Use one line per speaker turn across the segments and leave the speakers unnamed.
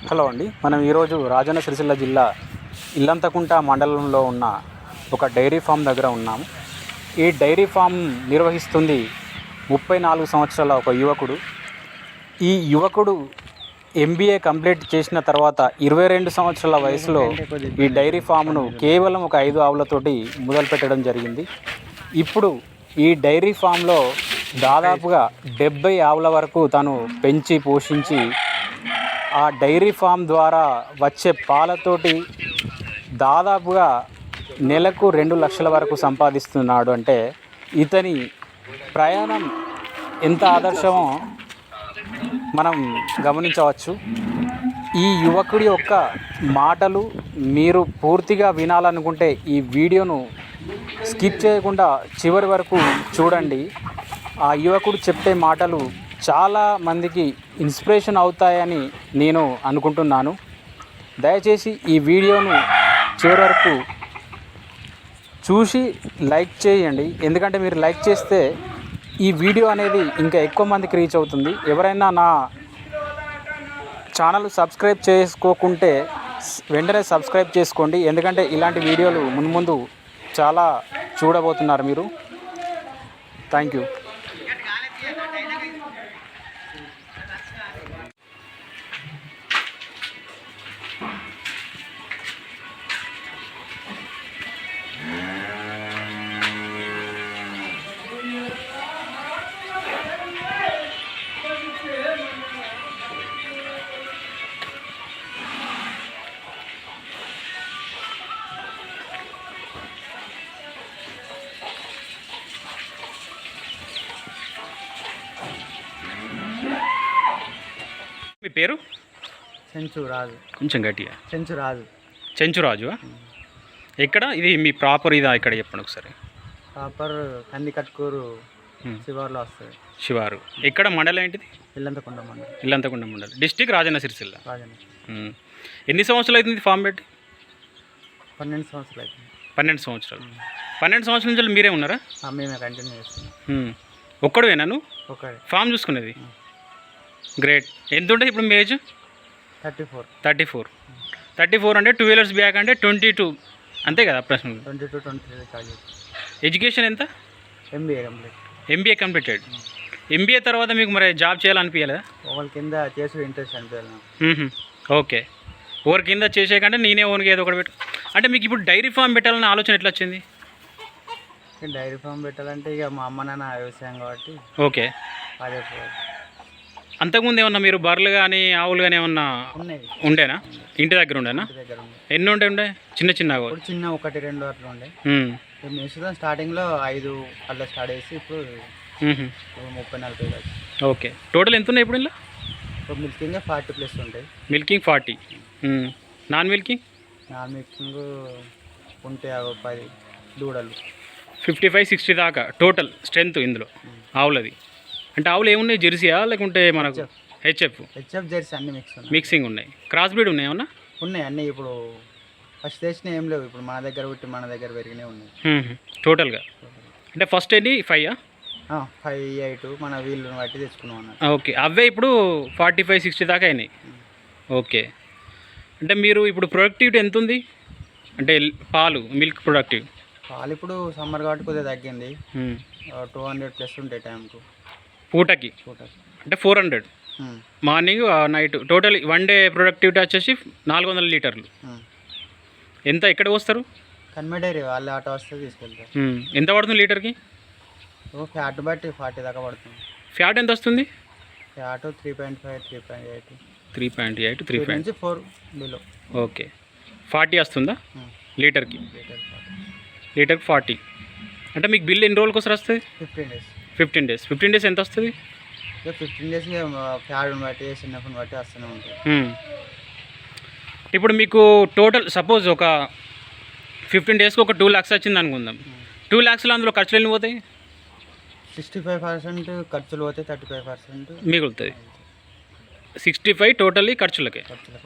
Hello అండి, మనం ఈరోజు రాజన్న సిరిసిల్ల జిల్లా ఇల్లంతకుంట మండలంలో ఉన్న ఒక డైరీ ఫామ్ దగ్గర ఉన్నాము. ఈ డైరీ ఫామ్ నిర్వహిస్తుంది 34 సంవత్సరాల ఒక యువకుడు. ఈ యువకుడు MBA కంప్లీట్ చేసిన తర్వాత 22 సంవత్సరాల వయసులో ఈ డైరీ ఫామ్ను కేవలం ఒక 5 ఆవులతోటి మొదలుపెట్టడం జరిగింది. ఇప్పుడు ఈ డైరీ ఫామ్లో దాదాపుగా 70 ఆవుల వరకు తను పెంచి పోషించి ఆ డైరీ ఫామ్ ద్వారా వచ్చే పాలతోటి దాదాపుగా నెలకు 2 లక్షల వరకు సంపాదిస్తున్నాడు. అంటే ఇతని ప్రయాణం ఎంత ఆదర్శమో మనం గమనించవచ్చు. ఈ యువకుడి యొక్క మాటలు మీరు పూర్తిగా వినాలనుకుంటే ఈ వీడియోను స్కిప్ చేయకుండా చివరి వరకు చూడండి. ఆ యువకుడు చెప్పే మాటలు చాలా మందికి ఇన్స్పిరేషన్ అవుతాయని నేను అనుకుంటున్నాను. దయచేసి ఈ వీడియోను చివరి వరకు చూసి లైక్ చేయండి. ఎందుకంటే మీరు లైక్ చేస్తే ఈ వీడియో అనేది ఇంకా ఎక్కువ మందికి రీచ్ అవుతుంది. ఎవరైనా నా ఛానల్ సబ్స్క్రైబ్ చేసుకోకుంటే వెంటనే సబ్స్క్రైబ్ చేసుకోండి. ఎందుకంటే ఇలాంటి వీడియోలు ముందు చాలా చూడబోతున్నారు మీరు. Thank you. మీ పేరు?
చెంచురాజు.
కొంచెం గట్టిగా.
చెంచురాజు.
ఎక్కడ ఇది మీ ప్రాపర్ ఇదా? ఇక్కడ చెప్పండి ఒకసారి.
ప్రాపర్ కందికట్కూరు శివార్లో వస్తుంది.
శివారు. ఎక్కడ మండలం ఏంటిది?
ఇల్లంతకుంట
మండలం. డిస్టిక్ రాజన్న సిరిసిల్ల.
రాజన్న.
ఎన్ని సంవత్సరాలు అవుతుంది ఫామ్ పెట్టి?
12 సంవత్సరాలు అవుతుంది.
12 సంవత్సరాలు. 12 సంవత్సరాల నుంచి మీరే ఉన్నారా?
మేమే కంటిన్యూ చేస్తున్నాం.
ఒక్కడువేనా నువ్వు
ఒకటే
ఫామ్ చూసుకునేది? గ్రేట్. ఎంత ఉంటుంది ఇప్పుడు మీ ఏజ్? 34 అంటే 2 ఇయర్స్ బ్యాక్ అంటే 22 అంతే కదా ప్రశ్న?
22-23.
ఎడ్యుకేషన్ ఎంత?
MBA
completed. MBA తర్వాత మీకు మరి జాబ్ చేయాలనిపించలేదా?
వాళ్ళ కింద చేసే ఇంట్రెస్ట్ అనిపించాలి.
ఓకే. ఓవర్ కింద చేసే కంటే నేనే ఓన్గా ఏదో ఒకటి పెట్టు. అంటే మీకు ఇప్పుడు డైరీ ఫామ్ పెట్టాలన్న ఆలోచన ఎట్లా వచ్చింది?
డైరీ ఫామ్ పెట్టాలంటే ఇక మా అమ్మ నాన్న వ్యవసాయం కాబట్టి
ఓకే.
అదే
అంతకుముందు ఏమన్నా మీరు బర్రెలు కానీ ఆవులు కానీ ఏమన్నా ఉండేనా? ఇంటి దగ్గర ఉండేనా? ఎన్ని ఉండే చిన్న
చిన్న 1-2 అట్లా ఉండే. మేము స్టార్టింగ్లో 5 అట్లా స్టార్ట్ చేసి ఇప్పుడు 30-40.
ఓకే. టోటల్ ఎంత ఉన్నాయి ఇప్పుడు ఇలా?
మిల్కింగ్ 40+ ఉంటాయి.
మిల్కింగ్ 40. నాన్ మిల్కింగ్
ఉంటే 10 దూడలు
55-60 దాకా టోటల్ స్ట్రెంత్ ఇందులో ఆవులది. అంటే ఆవులు ఏమున్నాయి? జెర్సీయా లేకుంటే మనకు హెచ్ఎఫ్
జెర్సీ అన్ని
మిక్సింగ్ ఉన్నాయి? క్రాస్ బ్రీడ్ ఉన్నాయి ఏమన్నా?
ఉన్నాయి అన్నీ. ఇప్పుడు ఫస్ట్ తెచ్చిన ఏం లేవు. ఇప్పుడు మన దగ్గర పెట్టి మన దగ్గర పెరిగినాయి ఉన్నాయి
టోటల్గా. అంటే ఫస్ట్ ఏంటి 5
5-8 మన వీళ్ళని బట్టి తెచ్చుకున్నాం అన్న.
ఓకే. అవే ఇప్పుడు 45-60 దాకా అయినాయి. ఓకే. అంటే మీరు ఇప్పుడు ప్రొడక్టివిటీ ఎంత ఉంది? అంటే మిల్క్ ప్రొడక్టివ్
పాలు ఇప్పుడు సమ్మర్ కాబట్టి కొద్దిగా తగ్గింది. 200+ ఉంటాయి టైంకు
పూటకి. అంటే 400 morning night total 1 day productivity వచ్చేసి 400 లీటర్లు. ఎంత ఎక్కడ వస్తారు?
కన్మే డైరీ వాళ్ళు ఆటో వస్తే తీసుకెళ్తారు.
ఎంత పడుతుంది లీటర్కి?
ఫ్యాట్ బట్టి 40 దాకా పడుతుంది.
ఫ్యాట్ ఎంత వస్తుంది?
Fat 3.5
3.8
4 below.
ఓకే. 40 వస్తుందా లీటర్కి? లీటర్కి 40. అంటే మీకు బిల్ ఎన్ని రోజులకి ఒకసారి వస్తుంది? 15 డేస్. 15 డేస్ ఎంత వస్తుంది?
15 డేస్ ఫ్యాడ్ని బట్టి చిన్నప్పని బట్టి వస్తూనే ఉంటుంది.
ఇప్పుడు మీకు టోటల్ సపోజ్ ఒక 15 డేస్కి ఒక 2 lakhs వచ్చింది అనుకుందాం. 2 lakhsలో అందులో ఖర్చులు ఎన్ని పోతాయి?
65% ఖర్చులు పోతాయి, 35%
మిగులుతుంది. 65 టోటల్లీ ఖర్చులకే.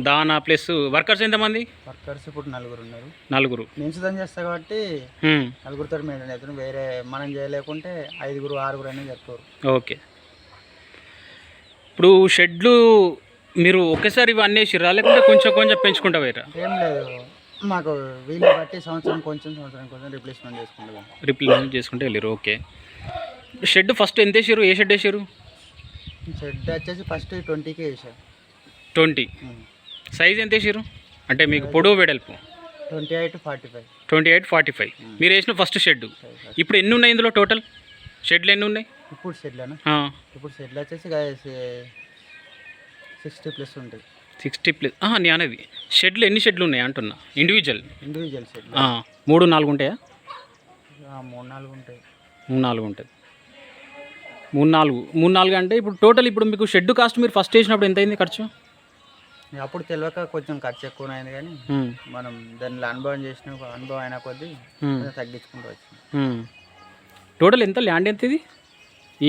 దానా ప్లస్ వర్కర్స్ ఎంతమంది?
వర్కర్స్ ఇప్పుడు 4 ఉన్నారు.
4
నేను సిద్ధం చేస్తా కాబట్టి 4 మెయింటైన్ అవుతుంది. వేరే మనం చేయలేకుంటే 5-6 అయినా చెప్తారు.
ఓకే. ఇప్పుడు షెడ్లు మీరు ఒకేసారి ఇవన్నీ వేసిర్రా లేకుంటే కొంచెం కొంచెం పెంచుకుంటా పోయిరా?
ఏం లేదు, మాకు వీళ్ళు బట్టి సంవత్సరం కొంచెం రిప్లేస్మెంట్ చేసుకుంటాం.
రిప్లేస్మెంట్ చేసుకుంటే వెళ్ళారు. ఓకే. షెడ్ ఫస్ట్ ఎంత వేసారు? ఏ షెడ్ వేసారు?
షెడ్ వచ్చేసి ఫస్ట్ 20కే వేసారు.
20. సైజ్ ఎంత వేసారు? అంటే మీకు పొడవు వెడల్పు
28-45.
28-45 మీరు వేసిన ఫస్ట్ షెడ్. ఇప్పుడు ఎన్ని ఉన్నాయి ఇందులో టోటల్ షెడ్లు ఎన్ని ఉన్నాయి
ఇప్పుడు షెడ్లోనా? ఇప్పుడు షెడ్లు వచ్చేసి 60+ ఉంటాయి.
60+. నేను అనేది షెడ్లు ఎన్ని షెడ్లు ఉన్నాయి అంటున్నా. ఇండివిజువల్
షెడ్
3-4 ఉంటాయా?
3-4 ఉంటాయి.
3-4 ఉంటుంది. 3-4 అంటే ఇప్పుడు టోటల్ ఇప్పుడు మీకు షెడ్ కాస్ట్ మీరు ఫస్ట్ వేసినప్పుడు ఎంత అయింది ఖర్చు?
అప్పుడు తెలియక కొంచెం ఖర్చు ఎక్కువ అయింది, కానీ మనం దానిలో అనుభవం అయిన కొద్దీ తగ్గించుకుంటూ వచ్చింది.
టోటల్ ఎంత ల్యాండ్ ఎంత ఇది?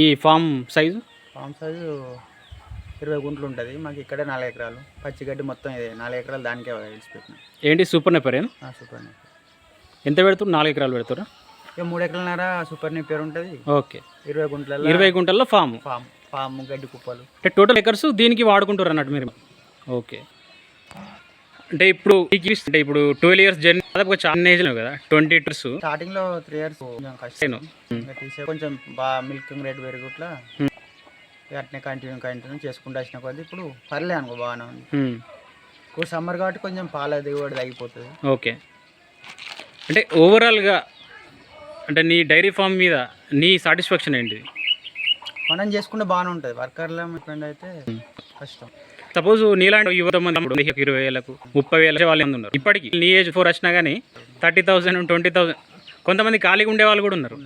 ఈ ఫామ్ సైజు
20 గుంటలు ఉంటుంది. మాకు ఇక్కడే 4 ఎకరాలు పచ్చిగడ్డి మొత్తం ఇదే 4 ఎకరాలు దానికే విడిచిపెట్టినాం.
ఏంటి సూపర్ నెపరేనా?
సూపర్ నెపర్.
ఎంత పెడుతున్నారు? 4 ఎకరాలు పెడతారా?
3 ఎకరాలన్నర సూపర్ నెపర్ ఉంటుంది.
ఓకే.
20
గుంటల్లో
ఫామ్ గడ్డి కుప్పలు.
అంటే టోటల్ ఎకర్స్ దీనికి వాడుకుంటారు అన్నట్టు మీరు. ఓకే. అంటే ఇప్పుడు 12 ఇయర్స్ జర్నీ దాదాపు చాలా ఏజ్ కదా, 20 years.
స్టార్టింగ్లో 3 years కొంచెం కష్టం, కొంచెం బాగా మిల్కింగ్ రేట్ పెరుగుట్లా అట్నే కంటిన్యూ చేసుకుంటూ వచ్చిన కొద్ది ఇప్పుడు పర్లే అనుకో బాగానే ఉంది. ఇప్పుడు సమ్మర్ కాబట్టి కొంచెం పాల దిగుబడి తగ్గిపోతుంది.
ఓకే. అంటే ఓవరాల్గా అంటే నీ డైరీ ఫామ్ మీద నీ సాటిస్ఫాక్షన్ ఏంటి?
మనం చేసుకుంటే బాగానే ఉంటుంది. వర్కర్ల డిపెండ్ అయితే కష్టం.
సపోజ్ నీలాంటి యువత మంది 20,000 30,000 వాళ్ళు ఉన్నారు. ఇప్పటికీ నీ ఏజ్ 4 వచ్చినా కానీ 30,000 20,000 కొంతమంది ఖాళీగా ఉండే వాళ్ళు కూడా ఉన్నారు.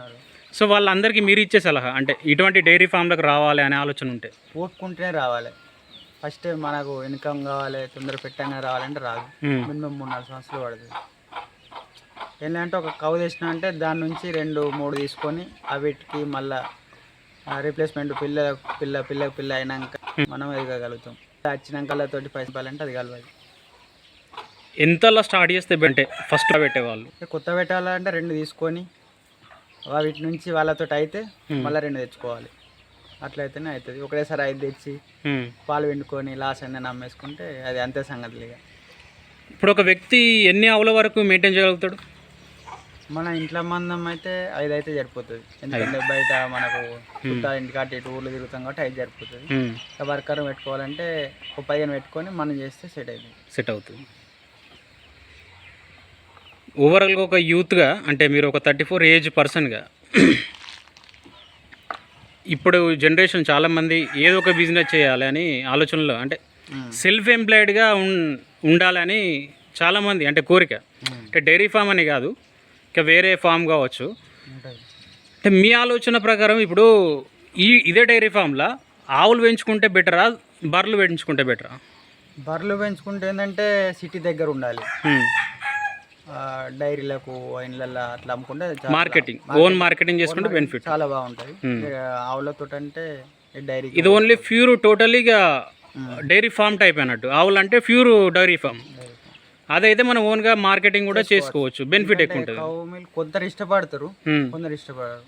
సో వాళ్ళందరికీ మీరు ఇచ్చే సలహా అంటే ఇటువంటి డైరీ ఫామ్లకు రావాలి అనే ఆలోచన ఉంటే?
ఓపుకుంటేనే రావాలి. ఫస్ట్ మనకు ఇన్కమ్ కావాలి, తొందర పెట్టంగా రావాలంటే రాదు. మినిమం 3-4 సంవత్సరాలు పడుతుంది. ఏంటంటే ఒక కౌ తెచ్చినా అంటే దాని నుంచి 2-3 తీసుకొని అవిటికి మళ్ళీ రీప్లేస్మెంట్ పిల్ల అయినాక మనం ఎదగలుగుతాం. వచ్చినాక వాళ్ళతోటి పైసలు అంటే అది కలవాలి.
ఎంతలా స్టార్ట్ చేస్తే అంటే ఫస్ట్ పెట్టేవాళ్ళు
కొత్త పెట్టాలంటే 2 తీసుకొని వీటి నుంచి వాళ్ళతో అయితే మళ్ళీ 2 తెచ్చుకోవాలి. అట్లయితేనే అవుతుంది. ఒకటేసారి 5 తెచ్చి పాలు పిండుకొని లాస్ అయినా నమ్మేసుకుంటే అది అంతే సంగతి.
ఇప్పుడు ఒక వ్యక్తి ఎన్ని ఆవుల వరకు మెయింటైన్ చేయగలుగుతాడు?
మన ఇంట్లో మందం అయితే 5 అయితే సరిపోతుంది. ఎందుకంటే బయట మనకు ఇంటికాట ఇటు ఊర్లు తిరుగుతాం కాబట్టి 5 సరిపోతుంది. వర్కర్ పెట్టుకోవాలంటే ఒక 15 పెట్టుకొని మనం చేస్తే సెట్ అవుతుంది.
ఓవరాల్గా ఒక యూత్గా అంటే మీరు ఒక 34 ఏజ్ పర్సన్గా ఇప్పుడు జనరేషన్ చాలామంది ఏదో ఒక బిజినెస్ చేయాలి అని ఆలోచనలో అంటే సెల్ఫ్ ఎంప్లాయిడ్గా ఉండాలని చాలామంది అంటే కోరిక. అంటే డైరీ ఫామ్ అని కాదు, ఇంకా వేరే ఫామ్ కావచ్చు. అంటే మీ ఆలోచన ప్రకారం ఇప్పుడు ఇదే డైరీ ఫామ్లో ఆవులు పెంచుకుంటే బెటరా, బర్రెలు పెంచుకుంటే బెటరా?
బర్రెలు పెంచుకుంటే ఏంటంటే సిటీ దగ్గర ఉండాలి. డైరీలకు ఇండ్లలో అట్లా అమ్ముకుంటే
ఓన్ మార్కెటింగ్ చేసుకుంటే బెనిఫిట్
చాలా బాగుంటుంది. ఆవులతో అంటే డైరీ
ఇది ఓన్లీ ప్యూర్ టోటలీగా డైరీ ఫామ్ టైప్ అన్నట్టు. ఆవులు అంటే ప్యూర్ డైరీ ఫామ్. అదైతే మనం ఓన్గా మార్కెటింగ్ కూడా చేసుకోవచ్చు, బెనిఫిట్ ఎక్కువ ఉంటుంది.
కొందరు ఇష్టపడతారు, కొందరు ఇష్టపడరు.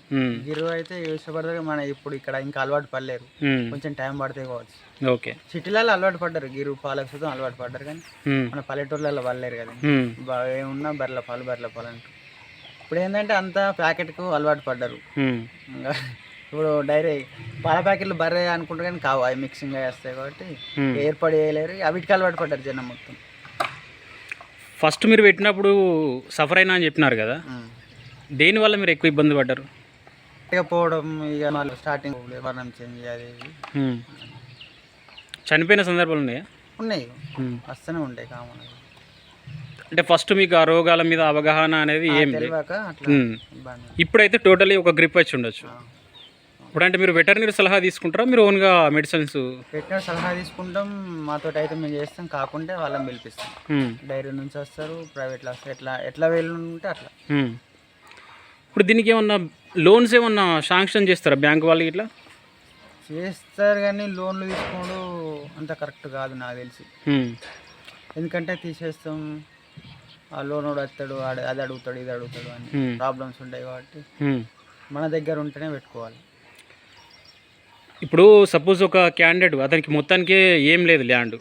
గిరు అయితే ఇష్టపడతారు. మన ఇప్పుడు ఇక్కడ ఇంకా అలవాటు పడలేరు, కొంచెం టైం పడితే కావచ్చు.
ఓకే.
సిటీలలో అలవాటు పడ్డారు, గిరు పాలకు సుతం అలవాటు పడ్డారు, కానీ మన పల్లెటూర్లలో పడలేరు కదా. ఏమున్నా బర్రెల పాలు అంటారు. ఇప్పుడు ఏంటంటే అంతా ప్యాకెట్కు అలవాటు పడ్డారు. ఇప్పుడు డైరీ పాల ప్యాకెట్లు బర్రె అనుకుంటారు కానీ కావు, అవి మిక్సింగ్ వేస్తాయి కాబట్టి ఏర్పాటు చేయలేరు. అవిటికి అలవాటు పడ్డారు జనం మొత్తం.
ఫస్ట్ మీరు పెట్టినప్పుడు సఫర్ అయినా అని చెప్పినారు కదా, దేనివల్ల మీరు ఎక్కువ ఇబ్బంది పడ్డారు?
పోవడం, ఇక స్టార్టింగ్ వర్ణం చేంజ్ అది
చనిపోయిన సందర్భాలు ఉన్నాయా?
ఉన్నాయి, వస్తూనే ఉంటాయి కామన్.
అంటే ఫస్ట్ మీకు ఆ రోగాల మీద అవగాహన అనేది ఏం తెలియక ఇప్పుడైతే టోటలీ ఒక గ్రిప్ వచ్చి ఉండొచ్చు. ఇప్పుడంటే మీరు వెటర్నరీ సలహా తీసుకుంటారా, మీరు ఓన్గా మెడిసిన్స్?
వెటర్నరీ సలహా తీసుకుంటాం, మాతో అయితే మేము చేస్తాం. కాకుంటే వాళ్ళని పిలిపిస్తాం. డైరీ నుంచి వస్తారు, ప్రైవేట్లో వస్తారు, ఎట్లా వెళ్ళి ఉంటే అట్లా.
ఇప్పుడు దీనికి ఏమన్నా లోన్స్ ఏమన్నా శాంక్షన్ చేస్తారా బ్యాంక్ వాళ్ళు? ఇట్లా
చేస్తారు కానీ లోన్లు తీసుకోవడం అంత కరెక్ట్ కాదు నాకు తెలిసి. ఎందుకంటే తీసేస్తాం, ఆ లోన్ కూడా వస్తాడు, అది అడుగుతాడు, ఇది అడుగుతాడు అని ప్రాబ్లమ్స్ ఉంటాయి కాబట్టి మన దగ్గర ఉంటేనే పెట్టుకోవాలి.
ఇప్పుడు సపోజ్ ఒక క్యాండిడేట్ అతనికి మొత్తానికి ఏం లేదు ల్యాండ్,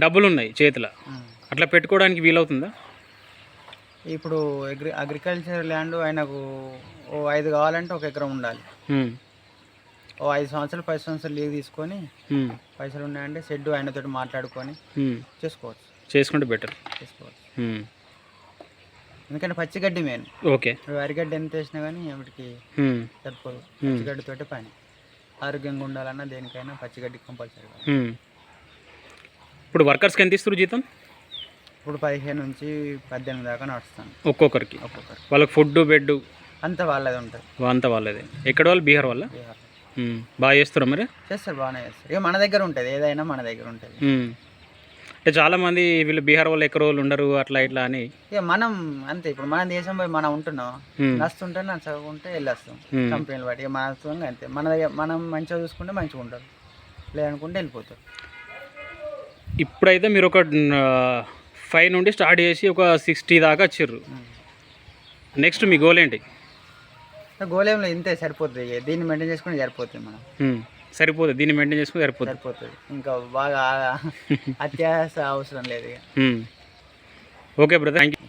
డబ్బులు ఉన్నాయి చేతిలో, అట్లా పెట్టుకోవడానికి వీలవుతుందా?
ఇప్పుడు అగ్రికల్చర్ ల్యాండ్ ఆయనకు ఓ 5 కావాలంటే 1 ఎకరం ఉండాలి. ఓ 5 సంవత్సరాలు 10 సంవత్సరాలు లీవ్ తీసుకొని పైసలు ఉన్నాయంటే షెడ్ ఆయనతో మాట్లాడుకొని చేసుకోవచ్చు.
చేసుకుంటే బెటర్.
చేసుకోవచ్చు. ఎందుకంటే పచ్చిగడ్డి మెయిన్.
ఓకే.
వరిగడ్డి ఎంత వేసినా కానీ ఏమిటికి సరిపోదు. పచ్చిగడ్డితోటి పని. ఆరోగ్యంగా ఉండాలన్నా దేనికైనా పచ్చిగడ్డి కంపల్సరీ.
ఇప్పుడు వర్కర్స్కి ఎంత ఇస్తారు జీతం?
ఇప్పుడు 15 నుంచి 18 దాకా నడుస్తాను
ఒక్కొక్కరికి. వాళ్ళకి ఫుడ్ బెడ్
అంతా వాళ్ళది ఉంటుంది.
అంతా వాళ్ళదే. ఎక్కడ వాళ్ళు? బీహార్ వాళ్ళ? బాగా చేస్తారా మరి?
చేస్తారు, బాగానే చేస్తారు. ఇక మన దగ్గర ఉంటుంది, ఏదైనా మన దగ్గర ఉంటుంది.
అంటే చాలామంది వీళ్ళు బీహార్ వాళ్ళు ఎక్కువ రోజులు ఉండరు అట్లా ఇట్లా అని.
ఇక మనం అంతే, ఇప్పుడు మన దేశం పోయి మనం ఉంటున్నాం, నచ్చుతుంటే నచ్చకుంటే వెళ్ళొస్తాం కంపెనీలు బట్టి. ఇక మన అంతే, మన దగ్గర మనం మంచిగా చూసుకుంటే మంచిగా ఉంటారు, లేదనుకుంటే వెళ్ళిపోతారు.
ఇప్పుడైతే మీరు ఒక 5 నుండి స్టార్ట్ చేసి ఒక 60 దాకా వచ్చారు. నెక్స్ట్ మీ గోల్ ఏంటి?
గోలేంలో ఇంతే సరిపోతుంది. ఇక దీన్ని మెయింటైన్ చేసుకుని సరిపోతుంది. మనం
సరిపోతుంది, దీన్ని మెయింటైన్ చేసుకుని
సరిపోతుంది. ఇంకా బాగా అత్యాస అవసరం లేదు.
Okay brother, thank you.